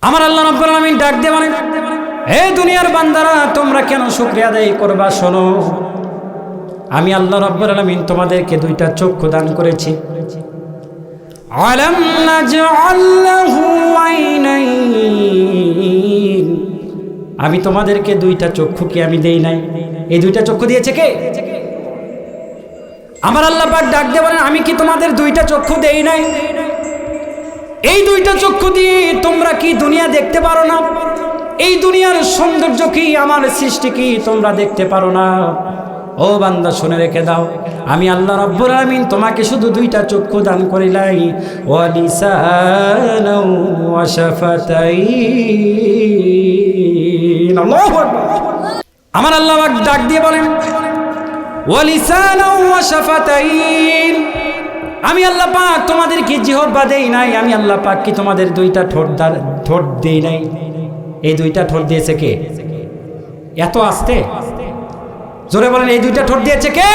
আমার আল্লাহ রাব্বুল আলামিন ডাক দিয়ে বলেন, হে দুনিয়ার বান্দারা, তোমরা কেন শুকরিয়া আদায় করবা? শোনো, আমি আল্লাহ রাব্বুল আলামিন তোমাদেরকে দুইটা চক্ষু দান করেছি। আলাম নাজআল লাহু আইনাইন, আমি তোমাদেরকে দুইটা চক্ষু কি আমি দেই নাই? এই দুইটা চক্ষু দিয়েছে কে? আমার আল্লাহ পাক ডাক দিয়ে বলেন, আমি কি তোমাদের দুইটা চক্ষু দেই নাই? এই দুইটা চক্ষু দিয়ে তোমরা কি দুনিয়া দেখতে পারো না? এই দুনিয়ার সৌন্দর্য কি, আমার সৃষ্টি কি তোমরা দেখতে পারো না? ও বান্দা, শুনে রেখে দাও, আমি আল্লাহ রাব্বুল আলামিন তোমাকে শুধু দুইটা চক্ষু দান করিলাই, ওয়া লিসানাও ওয়া শাফাতাইন। আল্লাহু আকবার। আমার আল্লাহ পাক ডাক দিয়ে বলেন, ওয়া লিসানাও ওয়া শাফাতাইন, আমি আল্লাহ পাক তোমাদেরকে জিহ্বা দেই নাই? আমি আল্লাহ পাক কি তোমাদের দুইটা ঠোঁট দেই নাই? এই দুইটা ঠোঁট দিয়েছে কে? এত আস্তে জোরে বলেন, এই দুইটা ঠোঁট দিয়েছে কে?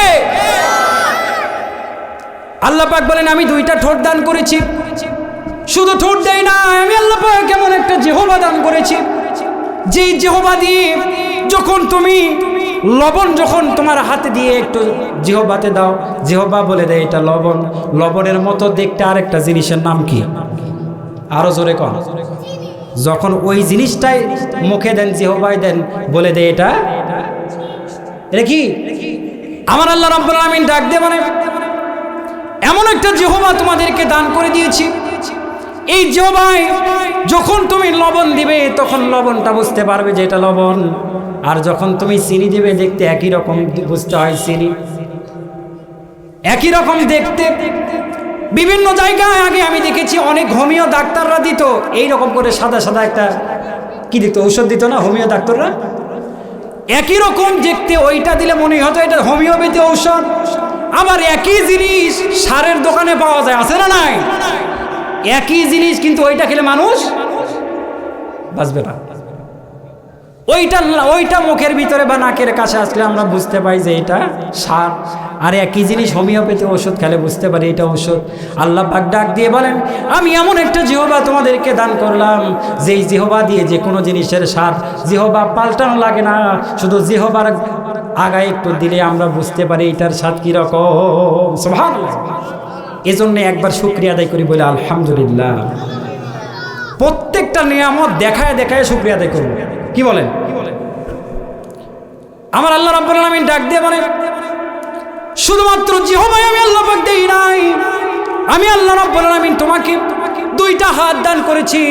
আল্লাহ পাক বলেন, আমি দুইটা ঠোঁট দান করেছি। শুধু ঠোঁট দেই না, আমি আল্লাহ পাক কেমন একটা জিহ্বা দান করেছি, যেই জিহ্বা দিয়ে যখন তুমি লবণ যখন তোমার হাতে দিয়ে একটু জিহ্বাতে দাও, জিহ্বা বলে দেয় এটা লবণ। লবণের মতো দেখতে আরেকটা জিনিসের নাম কি? আরো জোরে কন। যখন ওই জিনিসটাই মুখে দেন, জিহ্বায় দেন, বলে দেয় এটা কি? আমার আল্লাহ রাব্বুল আলামিন ডাক দিয়ে বলে, এমন একটা জিহ্বা তোমাদেরকে দান করে দিয়েছি, এই জিহ্বায় যখন তুমি লবণ দিবে তখন লবণটা বুঝতে পারবে যে এটা লবণ, আর যখন তুমি চিনি দিবে দেখতে একই রকম বুঝতে হয় চিনি, একই রকম দেখতে। বিভিন্ন জায়গায় আগে আমি দেখেছি অনেক হোমিও ডাক্তাররা দিত এইরকম করে সাদা সাদা একটা কি দিত, ঔষধ দিত না হোমিও ডাক্তাররা? একই রকম দেখতে, ওইটা দিলে মনে হতো এটা হোমিওপ্যাথি ঔষধ। আবার একই জিনিস সারের দোকানে পাওয়া যায়, আছে না নাই? একই জিনিস, কিন্তু ওইটা খেলে মানুষ বাঁচবে না। ওইটা মুখের ভিতরে বা নাকের কাছে আসলে আমরা বুঝতে পাই যে এটা সার, আর একই জিনিস হোমিওপ্যাথি ওষুধ খেলে বুঝতে পারি এটা ওষুধ। আল্লাহ পাক ডাক দিয়ে বলেন, আমি এমন একটা জিহ্বা তোমাদেরকে দান করলাম, যেই জিহ্বা দিয়ে যে কোনো জিনিসের স্বাদ, জিহ্বা পাল্টানো লাগে না, শুধু জিহ্বার আগায় একটু দিলে আমরা বুঝতে পারি এটার স্বাদ কীরকম। সুবহানাল্লাহ। এজন্য একবার শুকরিয়া আদায় করি, বলে আলহামদুলিল্লাহ। প্রত্যেকটা নিয়ামত দেখায় দেখায় শুকরিয়া আদায় করব, কি বলেন? আমার আল্লাহ রাব্বুল আলামিন ডাক দিয়ে বলে, শুধুমাত্র জিহ্বায় আমি আল্লাহ পাক দেই নাই, আমি আল্লাহ রাব্বুল আলামিন তোমাকে দুইটা হাত দান করেছি।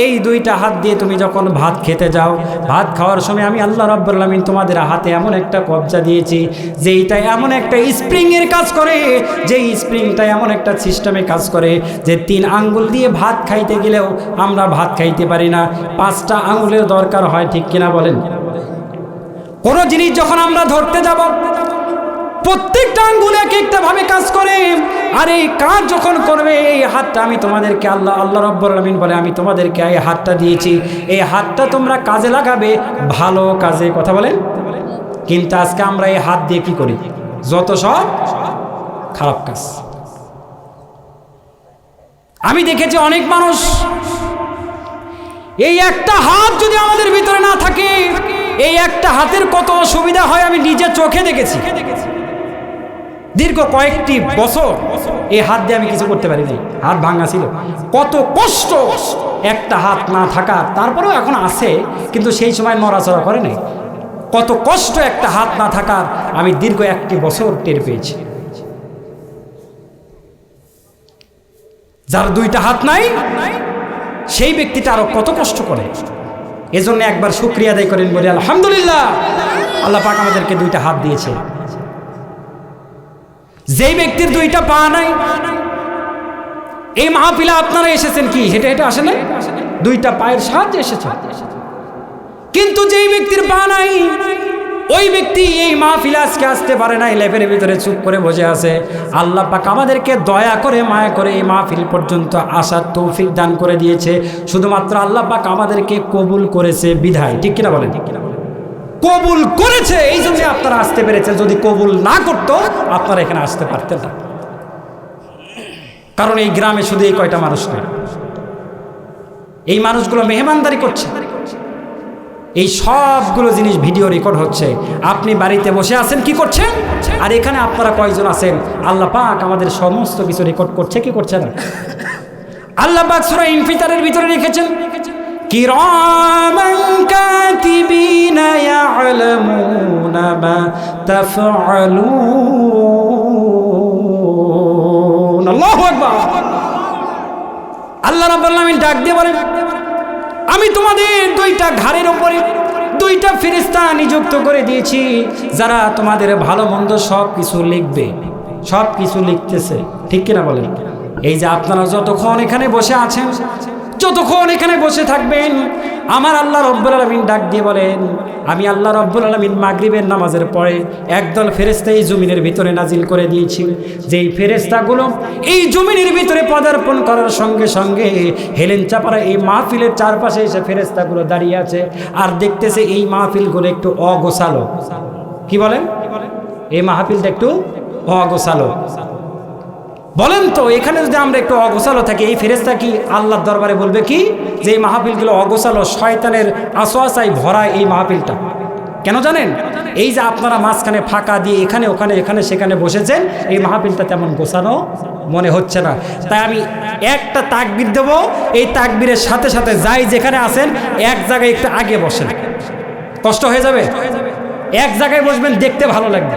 এই দুইটা হাত দিয়ে তুমি যখন ভাত খেতে যাও, ভাত খাওয়ার সময় আমি আল্লাহ রাব্বুল আলামিন তোমাদের হাতে এমন একটা কবজা দিয়েছি, যেইটা এমন একটা স্প্রিংয়ের কাজ করে, যেই স্প্রিংটা এমন একটা সিস্টেমে কাজ করে যে 3 আঙ্গুল দিয়ে ভাত খাইতে গেলেও আমরা ভাত খাইতে পারি না, 5টা আঙ্গুলের দরকার হয়, ঠিক কিনা বলেন? কোনো জিনিস যখন আমরা ধরতে যাব, প্রত্যেকটা আঙ্গুল এক একটা ভাবে কাজ করে, আর এই কাজ যখন করবে, এই হাতটা আমি তোমাদেরকে আল্লাহ রাব্বুল আলামিন বলে, আমি তোমাদেরকে এই হাতটা দিয়েছি, এই হাতটা তোমরা কাজে লাগাবে ভালো কাজে, কথা বলেন। কিন্তু আজকে আমরা এই হাত দিয়ে কি করি? যত সব খারাপ কাজ। আমি দেখেছি অনেক মানুষ, এই একটা হাত যদি আমাদের ভিতরে না থাকে, এই একটা হাতের কত অসুবিধা হয় আমি নিজে চোখে দেখেছি। দীর্ঘ কয়েকটি বছর এই হাত দিয়ে আমি কিছু করতে পারিনি, হাত ভাঙা ছিল, কত কষ্ট একটা হাত না থাকা, তারপরেও এখন আছে, কিন্তু সেই সময় নড়াচড়া করে নাই। কত কষ্ট একটা হাত না থাকার আমি দীর্ঘ 1 বছর টের পেয়েছি। যার 2টা হাত নাই সেই ব্যক্তিটা আরো কত কষ্ট করে। এজন্য একবার শুকরিয়া আদায় করেন, বলি আলহামদুলিল্লাহ, আল্লাহ পাক আমাদেরকে 2টা হাত দিয়েছে। যেই ব্যক্তির 2টা পা নাই, এই মাহফিলে আপনারা এসেছেন কি হেঁটে হেঁটে আসেন? 2টা পায়ের সাহায্যে এসেছেন। কিন্তু যেই ব্যক্তির পা নাই, ওই ব্যক্তি এই মাহফিলে আজকে আসতে পারে নাই, লেপের ভিতরে চুপ করে বসে আছে। আল্লাহ পাক আমাদেরকে দয়া করে মায়া করে এই মাহফিল পর্যন্ত আসার তৌফিক দান করে দিয়েছে। শুধুমাত্র আল্লাহ পাক আমাদেরকে কবুল করেছে বিধায়, ঠিক কিনা বলেন? কবুল করেছে, এই জন্য আপনারা আসতে পেরেছেন। যদি কবুল না করতো আপনারা এখানে আসতে পারতেন না, কারণ এই গ্রামে শুধু এই কয়টা মানুষ নয়, এই মানুষগুলো মেহমানদারি করছে, এই সবগুলো জিনিস ভিডিও রেকর্ড হচ্ছে। আপনি বাড়িতে বসে আছেন, কি করছেন? আর এখানে আপনারা কয়জন আছেন? আল্লাহ পাক আমাদের সমস্ত কিছু রেকর্ড করছে, কি করছে না? আল্লাহ পাক সূরা ইনফিতারের ভিতরে লিখেছেন, কিরামান কাতিবিনা ইয়ালামুনা মা তাফআলুন। আল্লাহু আকবার। আল্লাহ রাব্বুল আলামিন ডাক দিয়ে বলেন, আমি তোমাদের দুইটা ঘাড়ের উপরে দুইটা ফেরেশতা নিযুক্ত করে দিয়েছি, যারা তোমাদের ভালো মন্দ সব কিছু লিখবে, সব কিছু লিখতেছে। ঠিক কিনা বলেন? এই যে আপনারা যতক্ষণ এখানে বসে আছেন, যতক্ষণ এখানে বসে থাকবেন, আমার আল্লাহ রব্বুল আলামিন ডাক দিয়ে বলেন, আমি আল্লাহ রব্বুল আলামিন মাগরিবের নামাজের পরে একদল ফেরেশতা এই জমিনের ভিতরে নাজিল করে দিয়েছি। যেই ফেরেশতাগুলো এই জমিনের ভিতরে পদার্পণ করার সঙ্গে সঙ্গে হেলেন চাপারা এই মাহফিলের চারপাশে এসে ফেরেশতাগুলো দাঁড়িয়ে আছে আর দেখতেছে এই মাহফিলগুলো একটু অগোছালো। কি বলেন? এই মাহফিলটা একটু অগোছালো। বলেন তো, এখানে যদি আমরা একটু অগোছালো থাকি, এই ফেরেশতা কি আল্লাহর দরবারে বলবে কি যে এই মাহফিলগুলো অগোছালো, শয়তানের আসোয়াশায় ভরা এই মাহফিলটা? কেন জানেন? এই যে আপনারা মাঝখানে ফাঁকা দিয়ে এখানে ওখানে এখানে সেখানে বসেছেন, এই মাহফিলটা তেমন গোছানো মনে হচ্ছে না। তাই আমি একটা তাকবীর দেব, এই তাকবীরের সাথে সাথে যাই যেখানে আছেন এক জায়গায় একটু আগে বসেন। কষ্ট হয়ে যাবে? এক জায়গায় বসবেন, দেখতে ভালো লাগবে।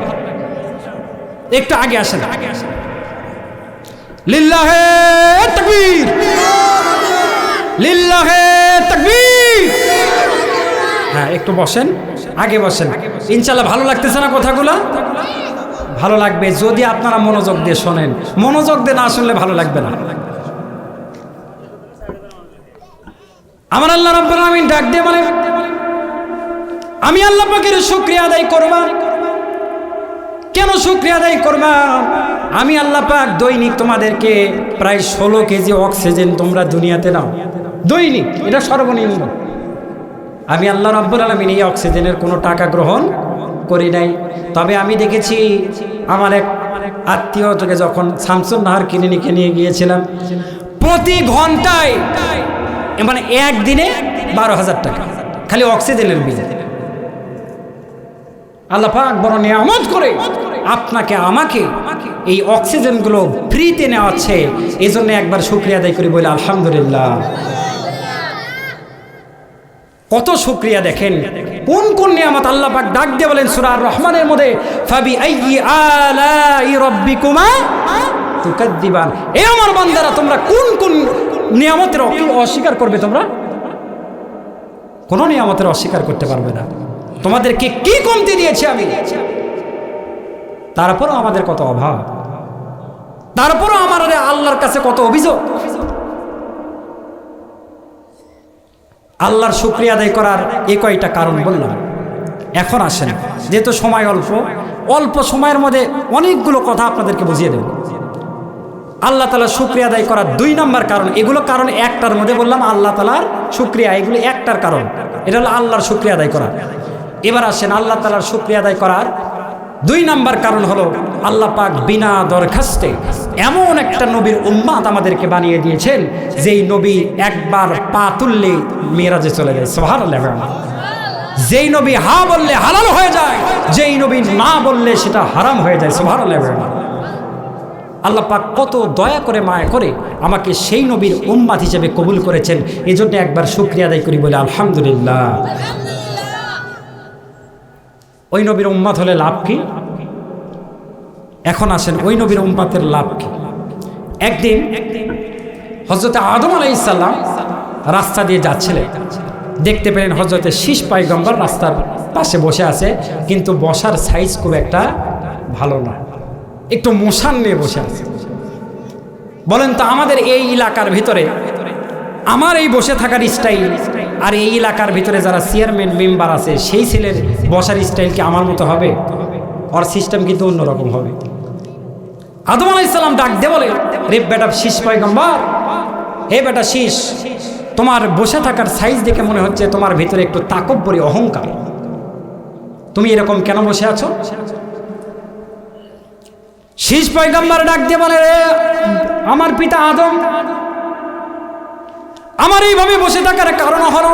একটু আগে আসেন। লিল্লাহে তাকবীর, লিল্লাহে তাকবীর। হ্যাঁ, একটু বসেন, আগে বসেন। ইনশাআল্লাহ ভালো লাগতেছে না কথাগুলো? ভালো লাগবে যদি আপনারা মনোযোগ দিয়ে শোনেন। মনোযোগ দিয়ে না শুনলে ভালো লাগবে না। আমার আল্লাহ রাব্বুল আলামিন ডাক দিয়ে বলেন, আমি আল্লাহ পাকের শুকরিয়া আদায় করবা। কেন শুকরিয়া আদায় করবা? আমি আল্লাহ পাক দৈনিক তোমাদেরকে প্রায় 16 কেজি অক্সিজেন তোমরা দুনিয়াতে নাও, দৈনিক। এটা সর্বনিম্ন। আমি আল্লাহ রাব্বুল আলামিন এই অক্সিজেনের কোনো টাকা গ্রহণ করি নাই। তবে আমি দেখেছি আমার এক আত্মীয় থেকে যখন শামসুন নাহার ক্লিনিকে নিয়ে গিয়েছিলাম, প্রতি ঘন্টায় মানে একদিনে 12,000 টাকা খালি অক্সিজেনের বিল। আল্লাহ পাক বড় নিয়ামত করে আপনাকে আমাকে এই অক্সিজেনগুলো ফ্রিতে নেওয়াচ্ছে। এই জন্য একবার শুকরিয়া আদায় করি, বলে আলহামদুলিল্লাহ। কত শুকরিয়া দেখেন, কোন কোন নিয়ামত আল্লাহ পাক ডাক দিয়ে বলেন সূরা আর রহমানের মধ্যে, ফাবি আইয়ি আলাই রাব্বিকুমা তুকাদ্দিবান। এ আমার বান্দারা, তোমরা কোন কোন নিয়ামতের অস্বীকার করবে? তোমরা কোন নিয়ামতের অস্বীকার করতে পারবে না। তোমাদেরকে কি কমতি দিয়েছি আমি, তারপরও আমাদের কত অভাব, তারপরও আমার আল্লাহর কাছে কত অভিযোগ। আল্লাহর শুকরিয়া আদায় করার এই কয়টা কারণ বললাম। এখন আসেন, যেহেতু সময় অল্প, অল্প সময়ের মধ্যে অনেকগুলো কথা আপনাদেরকে বুঝিয়ে দেব। আল্লাহ তাআলার শুকরিয়া আদায় করার 2 নম্বর কারণ, এগুলো কারণ একটার মধ্যে বললাম আল্লাহ তাআলার শুকরিয়া, এগুলো একটার কারণ। এটা হলো আল্লাহর শুকরিয়া আদায় করা। এবার আসেন, আল্লাহ তাআলার শুকরিয়া আদায় করার 2 নম্বর কারণ হলো আল্লাহ পাক বিনা দরখাস্তে এমন একটা নবীর উম্মত আমাদেরকে বানিয়ে দিয়েছেন, যেই নবী একবার পা তুললে মিরাজে চলে যায়। সুবহানাল্লাহ। যেই নবী হা বললে হালাল হয়ে যায়, যেই নবী না বললে সেটা হারাম হয়ে যায়। সুবহানাল্লাহ। আল্লাহ পাক কত দয়া করে মায়া করে আমাকে সেই নবীর উম্মত হিসেবে কবুল করেছেন। এই জন্য একবার শুকরিয়া আদায় করি, বলে আলহামদুলিল্লাহ। ওই নবীর উম্মত হলে লাভ কি? এখন আসেন, ওই নবীর উম্মতের লাভ কি? একদিন হযরত আদম আলাইহিস সালাম রাস্তা দিয়ে যাচ্ছিলেন, দেখতে পেলেন হযরতে শীষ পয়গম্বর রাস্তার পাশে বসে আছে, কিন্তু বসার সাইজ খুব একটা ভালো না, একটু মোশান নিয়ে বসে আছে। বলেন তো, আমাদের এই এলাকার ভিতরে আমার এই বসে থাকার স্টাইল আর এই এলাকার ভিতরে যারা চেয়ারম্যান মেম্বার আছে সেই ছেলের বসার স্টাইল কি আমার মতো হবে? ওর সিস্টেম কিন্তু অন্যরকম হবে। আদম আলাইহিস সালাম ডাক দিয়ে বলে, রে বেটা শীষ পয়গম্বর, হে বেটা শীষ, তোমার বসে থাকার সাইজ দেখে মনে হচ্ছে তোমার ভিতরে একটু তাকব্বরি, অহংকার। তুমি এরকম কেন বসে আছো? শীষ পয়গম্বর ডাক দিয়ে বলে, রে আমার পিতা আদম, আমার এইভাবে বসে থাকার কারণ হলো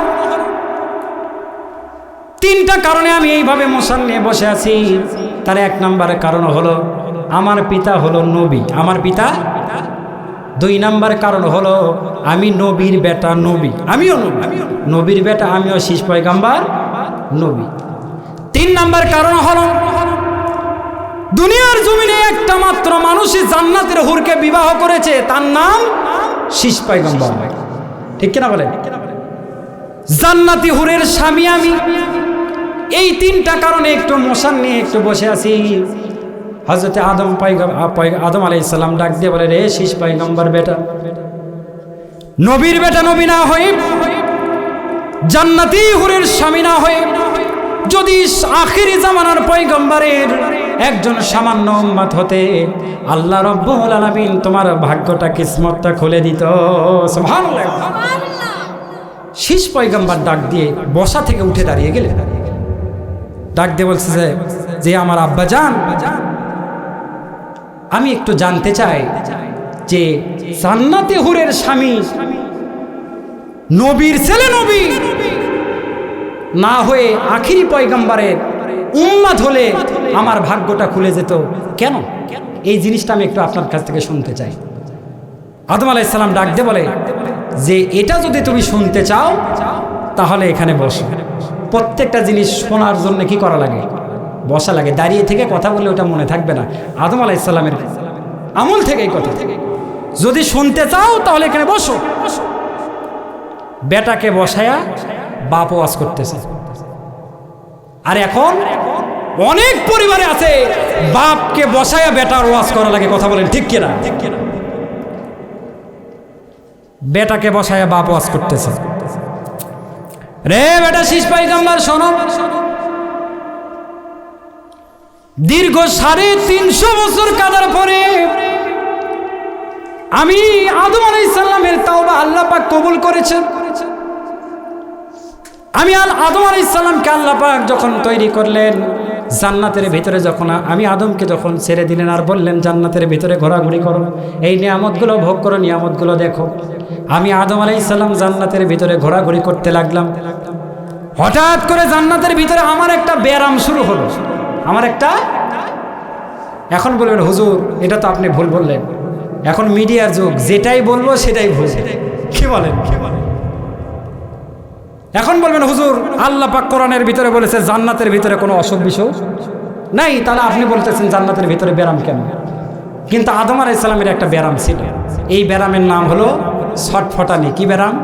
তিনটা কারণে আমি এইভাবে মশাল নিয়ে বসে আছি। তার এক নম্বরের কারণ হলো আমার পিতা হলো নবী, আমার পিতা। দুই নম্বর কারণ হলো আমি নবীর বেটা, নবী, আমিও নবীর বেটা, আমিও শেষ পয়গম্বর নবী। তিন নম্বর কারণ হলো দুনিয়ার জমিনে একটা মাত্র মানুষই জান্নাতের হুরকে বিবাহ করেছে, তার নাম শেষ পয়গম্বর। ঠিক কিনা বলেন? জান্নাতি হুরের স্বামী আমি। এই তিনটা কারণে একটু মশান নিয়ে একটু বসে আছি। হযরতে আদম আলাইহিস সালাম ডাক দিয়ে বলে, রে শেষ পয়গম্বর বেটা, নবীর বেটা নবী না হয়ে, জান্নাতি হুরের স্বামী না হয়ে, যদি আখিরি জামানার পয়গম্বরের একজন সামান্য উম্মত হতে, আল্লাহ রাব্বুল আলামিন তোমার ভাগ্যটা কিসমতটা খুলে দিত। সুবহানাল্লাহ। শেষ পয়গম্বর ডাক দিয়ে বসা থেকে উঠে দাঁড়িয়ে গেলে, ডাক দিয়ে বলছে যে আমার আব্বা জান, আমি একটু জানতে চাই যে জান্নাতি হুরের স্বামী নবীর ছেলে নবী না হয়ে আখিরি পয়গম্বরের উম্মত হলে আমার ভাগ্যটা খুলে যেত কেন? এই জিনিসটা আমি একটু আপনার কাছ থেকে শুনতে চাই। আদম আলাইহিস সালাম ডাক দিয়ে বলে যে এটা যদি তুমি শুনতে চাও তাহলে এখানে বসো। প্রত্যেকটা জিনিস শোনার জন্য কি করা লাগে? বসা লাগে। দাঁড়িয়ে থেকে কথা বললে ওটা মনে থাকবে না। আদম আলাইহিস সালামের আমল থেকে এই কথা, যদি শুনতে চাও তাহলে এখানে বসো। বেটাকে বসায়া বাপ ওয়াজ করতেছে। আর এখন অনেক পরিবারে আছে বাপকে বসায়া বেটার ওয়াজ করা লাগে। কথা বলেন ঠিক কিনা? বেটাকে বসায়া বাপ ওয়াজ করতেছে, রে বেটা শেষ পয়গম্বর শোনো, দীর্ঘ 350 বছর কাদার পরে আমি আদম আলাইহিস সালামের তাওবা আল্লাহ পাক কবুল করেছেন। আমি আদম আলাইহিস সালামকে আল্লাহ পাক যখন তৈরি করলেন জান্নাতের ভিতরে, যখন আমি আদমকে যখন ছেড়ে দিলেন আর বললেন জান্নাতের ভিতরে ঘোরাঘুরি করো, এই নিয়ামতগুলো ভোগ করো, নিয়ামতগুলো দেখো, আমি আদম আলাইহিস সালাম জান্নাতের ভিতরে ঘোরাঘুরি করতে লাগলাম। হঠাৎ করে জান্নাতের ভিতরে আমার একটা ব্যায়াম শুরু হলো। আমার একটা, এখন বলবেন হুজুর এটা তো আপনি ভুল বললেন, এখন মিডিয়ার যুগ, যেটাই বলবো সেটাই ভুল। কি বলেন? এখন বলবেন হুজুর আল্লাহ পাক কোরআনের ভিতরে বলেছে জান্নাতের ভিতরে কোনো অসুখ বিসুখ নাই, তাহলে আপনি বলতেছেন জান্নাতের ভিতরে ব্যায়াম কেন? কিন্তু আদম আলাইহিস সালামের একটা ব্যায়াম ছিল। এই ব্যায়ামের নাম হলো ছটফটানি। কি ব্যায়াম?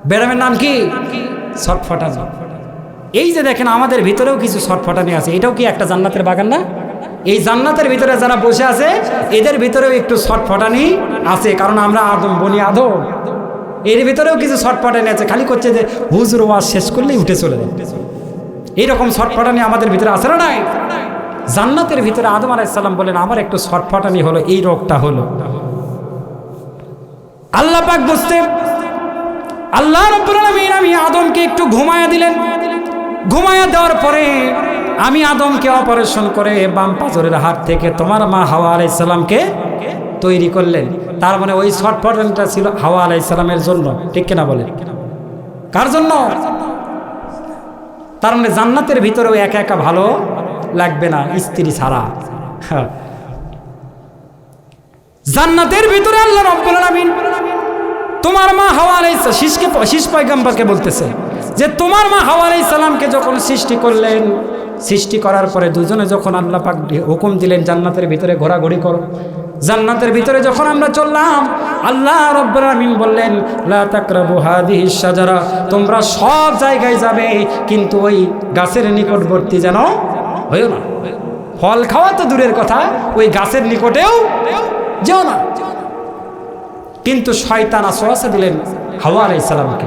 ব্যায়ামের নাম কি? ছটফটানি। এই যে দেখেন আমাদের ভিতরেও কিছু ছটফটানি আছে, এটাও কি একটা জান্নাতের বাগান না? এই জান্নাতের ভিতরে যারা বসে আছে এদের ভিতরেও একটু ছটফটানি আছে, কারণ আমরা আদম, বনি আদম, এর ভিতরেও কিছু ছটফটানি আছে। খালি করছে যে হুজুর ওয়াজ শেষ করলেই উঠে চলে যায়, এইরকম ছটফটানি আমাদের ভিতরে আছে না নাই? জান্নাতের ভিতরে আদম আলাইহিস সালাম বলেন আমার একটু ছটফটানি হলো, এই রোগটা হলো। আল্লাহ পাক বুঝতে, আল্লাহ রাব্বুল আলামিন আমি আদমকে একটু ঘুমায়া দিলেন। ঘুমায়া দেওয়ার পরে আমি আদমকে অপারেশন করে বাম পাঁজরের হাত থেকে তোমার মা হাওয়া আলাইহিস সালামকে তৈরি করলেন। তার মানে ওই ছটফটানিটা ছিল হাওয়া আলাইহিস সালামের জন্য। ঠিক কিনা বলেন? কার জন্য? তার মানে জান্নাতের ভিতরেও একা একা ভালো লাগবে না স্ত্রী ছাড়া। জান্নাতের ভিতরে আল্লাহ রাব্বুল আলামিন তোমার মা হাওয়া আলাইহিস শেষ পয়গম্বরকে বলতেছে যে তোমার মা হাওয়া আলাইহিস সালামকে যখন সৃষ্টি করলেন, সৃষ্টি করার পরে দুজনে যখন আল্লাহ পাক হুকুম দিলেন জান্নাতের ভিতরে ঘোরাঘুরি করো, জান্নাতের ভিতরে যখন আমরা চললাম আল্লাহ রাব্বুল আলামিন বললেন লা তাকরাবু হাদিহিস শাজারা, তোমরা সব জায়গায় যাবে কিন্তু ওই গাছের নিকটবর্তী যেন হইও না। ফল খাওয়া তো দূরের কথা, ওই গাছের নিকটেও যেও না। কিন্তু শয়তান ওয়াসওয়াসা দিলেন হাওয়া আলাইহিস সালামকে,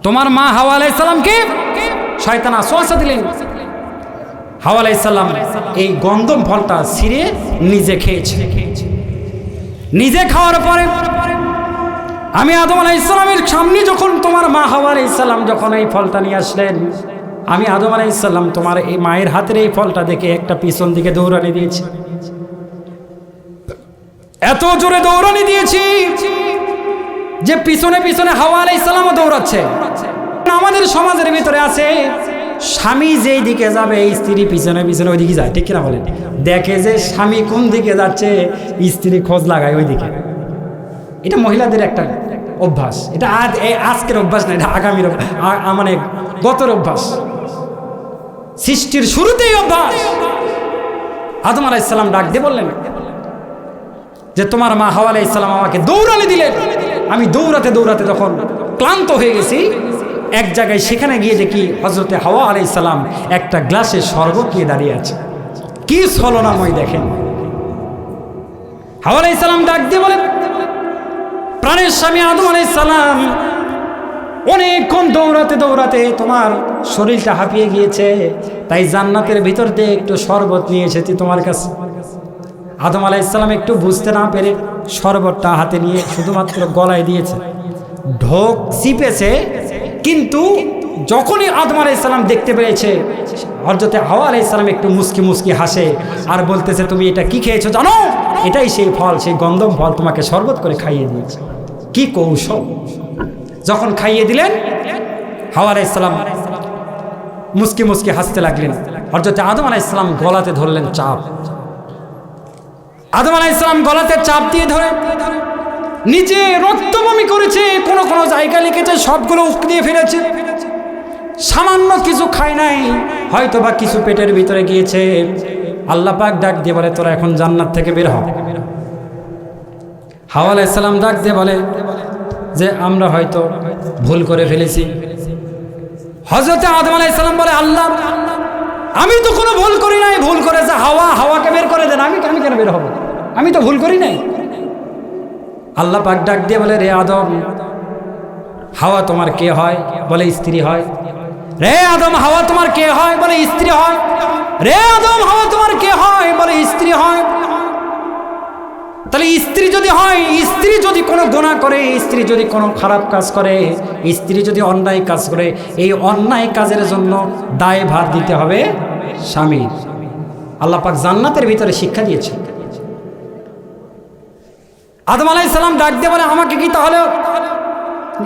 তোমার মা হাওয়া আলাইহিস সালামকে শয়তান ওয়াসওয়াসা দিলেন। হাওয়া আলাইহিস সালাম এই গন্ধম ফলটা ছিঁড়ে নিজে খেয়েছে। নিজে খাওয়ার পরে আমি আদম আলাইহিস সালামের সামনে যখন তোমার মা হাওয়া আলাইহিস সালাম যখন এই ফলটা নিয়ে আসলেন, আমি আদম আলাইহিস সালাম তোমার এই মায়ের হাতের এই ফলটা দেখে একটা পিছন দিকে দৌড়ানি দিয়েছি। এত জোরে দৌড়ানি দিয়েছি যে পিছনে পিছনে হাওয়া আলাইহিস সালামও দৌড়াচ্ছে। আমাদের সমাজের ভিতরে আছে, স্বামী যেই দিকে যাবে স্ত্রী পিছনে পিছনে ওই দিকে যায়, ঠিক কিনা বলেন? দেখে যে স্বামী কোন দিকে যাচ্ছে, স্ত্রী খোঁজ লাগায় ওই দিকে। এটা মহিলাদের একটা অভ্যাস। এটা আজকের অভ্যাস না, এটা আগামীর মানে গতর অভ্যাস, সৃষ্টির শুরুতেই অভ্যাস। আদম আলাইহিস সালাম ডাক দিয়ে বললেন যে তোমার মা হাওয়া আলাইহিস সালাম আমাকে দৌড়ানি দিলেন। আমি দৌড়াতে দৌড়াতে যখন ক্লান্ত হয়ে গেছি, এক জায়গায় সেখানে গিয়ে দেখি হযরতে হাওয়া আলাইহিস সালাম একটা গ্লাসে শরবত নিয়ে দাঁড়িয়ে আছে। কি ছলনাময় দেখেন। হাওয়া আলাইহিস সালাম ডাক দিয়ে বলেন, প্রাণের স্বামী আদম আলাইহিস সালাম, অনেকক্ষণ দৌড়াতে দৌড়াতে তোমার শরীরটা হাঁপিয়ে গিয়েছে, তাই জান্নাতের ভিতর দিয়ে একটু শরবত নিয়ে এসেছি তোমার কাছে। আদম আলাইহিস সালাম একটু বুঝতে না পেরে শরবতটা হাতে নিয়ে শুধুমাত্র গলায় দিয়েছে, ঢোক চিপেছে। কিন্তু যখনই আদম আলাইহিস সালাম দেখতে পেয়েছে, হযরতে হাওয়া আলাইহিস সালাম একটু মুস্কি মুস্কি হাসে আর বলতেছে, তুমি এটা কি খেয়েছো জানো? এটাই সেই ফল, সেই গন্ধম ফল, তোমাকে শরবত করে খাইয়ে দিয়েছে। কি কৌশল! যখন খাইয়ে দিলেন, হাওয়া আলাইহিস সালাম মুস্কি মুস্কি হাসতে লাগলেন। হযরতে আদম আলাইহিস সালাম গলাতে ধরলেন চাপ। আদম আলাইহিস সালাম গলাতে চাপ দিয়ে ধরে নিচে রক্ত বমি করেছে, কোন কোন জায়গা লিখেছে সবগুলো উক দিয়ে ফেলেছে। সামান্য কিছু খায় নাই, হয়তো বা কিছু পেটের ভিতরে গিয়েছে। আল্লাহ পাক ডাক দিয়ে বলে, তোরা এখন জান্নাত থেকে বের হ। হাওয়া আলাইহিস সালাম ডাক দিয়ে বলে যে আমরা হয়তো ভুল করে ফেলেছি। হযরতে আদম আলাইহিস সালাম বলে, আল্লাহ আমি তো কোনো ভুল করি নাই, ভুল করেছে হাওয়াকে বের করে দেন, আমি কেন বের হব? আমি তো ভুল করি নাই। আল্লাহ পাক ডাক দিয়ে বলে, রে আদম, হাওয়া তোমার কে হয়? বলে স্ত্রী হয়। রে আদম, হাওয়া তোমার কে হয়? বলে স্ত্রী হয়। রে আদম, হাওয়া তোমার কে হয়? বলে স্ত্রী হয়। তাহলে স্ত্রী যদি হয়, স্ত্রী যদি কোনো গুনাহ করে, স্ত্রী যদি কোনো খারাপ কাজ করে, স্ত্রী যদি অন্যায় কাজ করে, এই অন্যায় কাজের জন্য দায়ভার দিতে হবে স্বামীর। আল্লাহ পাক জান্নাতের ভিতরে শিক্ষা দিয়েছে। আদম আলাইহিস সালাম ডাক দিয়ে বলে, আমাকে কি তাহলে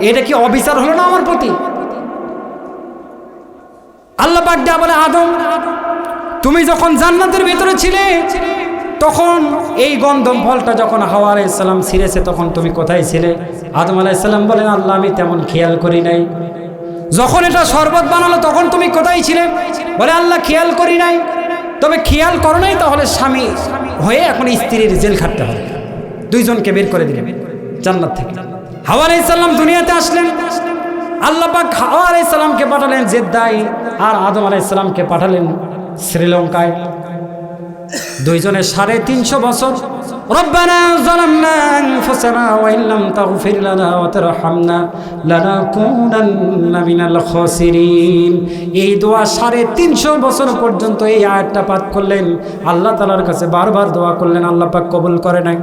এটা কি অবিচার হলো না আমার প্রতি? আল্লাহ পাক ডাক বলে, আদম তুমি যখন জান্নাতের ভিতরে ছিলে, তখন এই গন্ধম ফলটা যখন হাওয়া আলাইহিস সালাম ছিঁড়েছে, তখন তুমি কোথায় ছিলে? আদম আলাইহিস সালাম বলেন, আল্লাহ আমি তেমন খেয়াল করি নাই। যখন এটা শরবত বানালো, তখন তুমি কোথায় ছিলে? বলে, আল্লাহ খেয়াল করি নাই। তবে খেয়াল করো নাই, তাহলে স্বামী হয়ে এখন স্ত্রীর জেল খাটতে হবে। দুইজনকে বের করে দিলেন জান্নাত থেকে। হাওয়া আলাইহিস সালাম দুনিয়াতে আসলেন। আল্লাহ পাক হাওয়া আলাইহিস সালামকে পাঠালেন জেদ্দায়, আর আদম আলাইহিস সালামকে পাঠালেন শ্রীলঙ্কায়। দুইজনে 350 বছর রব্বানা যালামনা আনফুসানা ওয়া ইল্লাম তাগফির লানা ওয়া তারহামনা লানাকুনান্না মিনাল খাসিরিন। এই দোয়া 350 বছর পর্যন্ত এই আয়াতটা পাঠ করলেন। আল্লাহ তাআলার কাছে বারবার দোয়া করলেন, আল্লাহ পাক কবুল করে নাই।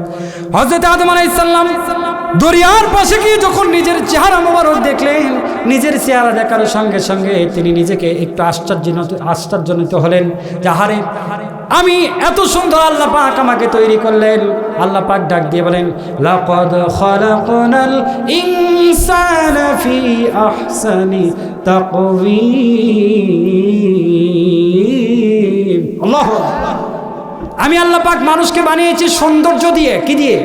হযরত আদম আলাইহিস সালাম দরিয়ার পাশে গিয়ে যখন নিজের চেহারা মোবারক দেখলেন, নিজের চেহারা দেখার সঙ্গে সঙ্গে তিনি নিজেকে একটু আশ্চর্যান্বিত হলেন। যাহারে আমি এত সুন্দর আল্লাহ পাক আমাকে তৈরি করলেন। আল্লাহ পাক ডাক দিয়ে বলেন, লাকাদ খালাকনাল ইনসানা ফি আহসানি তাকওয়িম। আল্লাহু আকবার। আমি আল্লাহ পাক মানুষকে বানিয়েছি সৌন্দর্য দিয়ে। কি দিয়ে?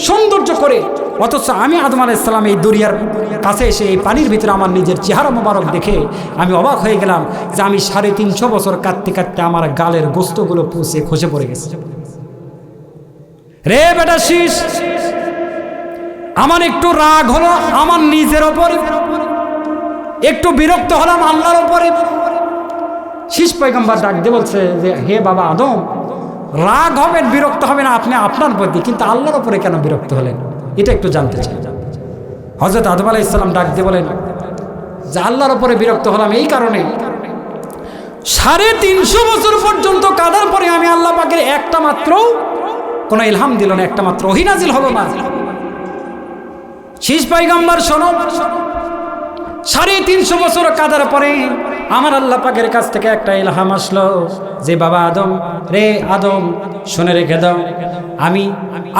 সৌন্দর্য করে। অথচ আমি আদম আলাইহিস সালাম এই দরিয়ার কাছে এসে এই পানির ভিতরে আমার নিজের চেহারা মোবারক দেখে আমি অবাক হয়ে গেলাম যে আমি 350 বছর কাঁদতে কাঁদতে আমার গালের গোস্তগুলো পুষে খসে পড়ে গেছে। রে বেটা শীষ, আমার একটু রাগ হলো আমার নিজের ওপরে, একটু বিরক্ত হলাম আল্লাহর ওপরে। শীষ পয়গম্বর ডাক দিয়ে বলছে যে, হে বাবা আদম, রাগ হবেন, বিরক্ত হবেন আপনি আপনার প্রতি, কিন্তু আল্লাহর ওপরে কেন বিরক্ত হলেন? এটা একটু জানতে চাই। হযরত আদম আলাইহিস সালাম ডাক দিয়ে বলেন যে, আল্লাহর ওপরে বিরক্ত হলাম এই কারণে, 350 বছর পর্যন্ত কাদার পরে আমি আল্লাহ পাকের একটা মাত্র কোনো ইলহাম দিল না, একটা মাত্র ওহী নাজিল হলো না। শীষ পয়গম্বর শোনো, 350 বছর কাদার পরে আমার আল্লাহ পাকের কাছ থেকে একটা ইলহাম আসলো যে বাবা আদম রে আদম শুনে রেখে দাও, আমি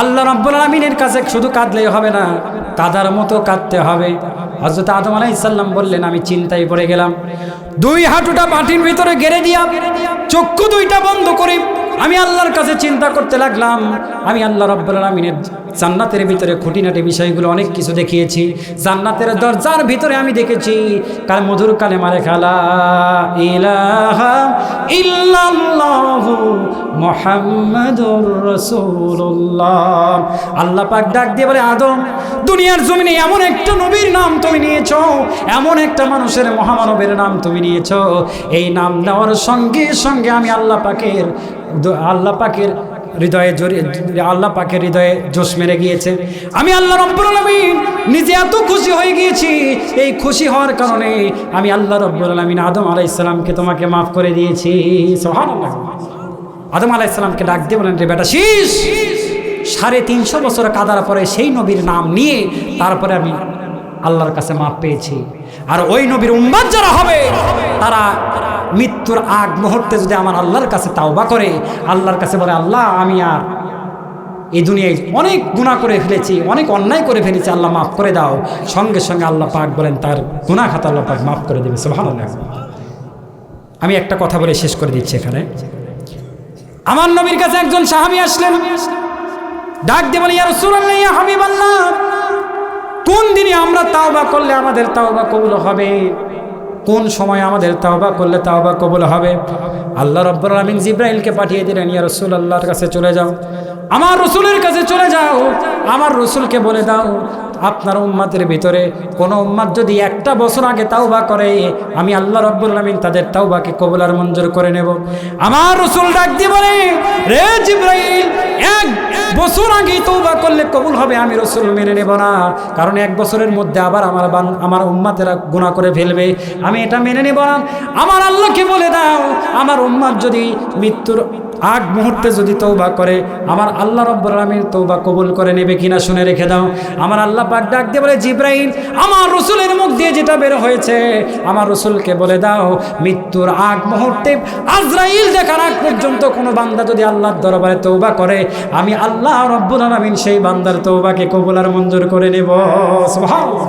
আল্লাহ রাব্বুল আলামিনের কাছে শুধু কাঁদলেই হবে না, কাদার মতো কাঁদতে হবে। হযরত আদম আলাইহিস সালাম বললেন আমি চিন্তায় পড়ে গেলাম। 2 হাঁটুটা মাটির ভিতরে গেড়ে দিয়া চক্ষু 2টা বন্ধ করে আমি আল্লাহর কাছে চিন্তা করতে লাগলাম। আমি আল্লাহ রাব্বুল আলামিনের জান্নাতের ভিতরে খুঁটিনাটি বিষয়গুলো অনেক কিছু দেখিয়েছি। জান্নাতের দরজার ভিতরে আমি দেখেছি কাল মধুর কালেমা লেখা লা ইলাহা ইল্লাল্লাহু মুহাম্মাদুর রাসূলুল্লাহ। আল্লাহ পাক ডাক দিয়ে বলে আদম, দুনিয়ার জমিনে এমন একটা নবীর নাম তুমি নিয়েছো, এমন একটা মানুষের মহামানবের নাম তুমি নিয়েছো, এই নাম নেওয়ার সঙ্গে সঙ্গে আমি আল্লাহ পাকের হৃদয়ে জড়িয়ে, আল্লাহ পাকের হৃদয়ে জোশ মেরে গিয়েছে। আমি আল্লাহ রাব্বুল আলামিন নিজে এত খুশি হয়ে গিয়েছি, এই খুশি হওয়ার কারণে আমি আল্লাহ রাব্বুল আলামিন আদম আলাইহিস সালামকে তোমাকে মাফ করে দিয়েছি। সুবহানাল্লাহ। আদম আলাইহিস সালামকে ডাক দিয়ে বলেন, রে বেটা শীষ, 350 বছর কাদার পরে সেই নবীর নাম নিয়ে তারপরে আমি আল্লাহর কাছে মাফ পেয়েছি। আর ওই নবীর উম্মত যারা হবে তারা মৃত্যুর আগ মুহূর্তে যদি আমার আল্লাহর কাছে তাওবা করে, আল্লাহর কাছে বলে আল্লাহ আমি আর এই দুনিয়ায় অনেক গুনাহ করে ফেলেছি, অনেক অন্যায় করে ফেলেছি, আল্লাহ মাফ করে দাও, সঙ্গে সঙ্গে আল্লাহ পাক বলেন তার গুনাহ খাতা আল্লাহ পাক মাফ করে দেবে। সুবহানাল্লাহ। আমি একটা কথা বলে শেষ করে দিচ্ছি এখানে। আমার নবীর কাছে একজন সাহাবী আসলেন, ডাক দিয়ে বলে ইয়া রাসূলুল্লাহ, ইয়া হাবিবাল্লাহ, কোন দিনে আমরা তাওবা করলে আমাদের তাওবা কবুল হবে? কোন সময় আমাদের তাওবা করলে তাওবা কবুল হবে? আল্লাহ রাব্বুল আলামিন জিবরাইলকে পাঠিয়ে দিলেন, ইয়া রাসূলুল্লাহর কাছে চলে যাও, আমার রাসূলের কাছে চলে যাও, আমার রাসূলকে বলে দাও আপনার উম্মতের ভিতরে কোন উম্মত যদি 1 বছর আগে তাওবা করে, আমি আল্লাহ রাব্বুল আলামিন তাদের তাওবাকে কবুল আর মঞ্জুর করে নেব। আমার রাসূল ডাক দিয়ে বলে, রে জিবরাইল, 1 বছর আগে তাওবা করলে কবুল হবে আমি রাসূল মেনে নেব না, কারণ 1 বছরের মধ্যে আবার আমার উম্মতেরা গুনাহ করে ফেলবে, আমি এটা মেনে নেব না। আমার আল্লাহকে বলে দাও আমার উম্মত যদি মৃত্যুর আগ মুহূর্তে যদি তওবা করে, আমার আল্লাহ রাব্বুল আলামিন তওবা কবুল করে নেবে কিনা শুনে রেখে দাও। আমার আল্লাহ পাক ডাক দিয়ে বলে, জিবরাইল, আমার রাসূলের মুখ দিয়ে যেটা বের হয়েছে আমার রাসূলকে বলে দাও মৃত্যুর আগ মুহূর্তে আজরাইল দেখার আগ পর্যন্ত কোনো বান্দা যদি আল্লাহর দরবারে তওবা করে, আমি আল্লাহ রাব্বুল আলামিন সেই বান্দার তওবাকে কবুল আর মঞ্জুর করে নেব। সুবহানাল্লাহ।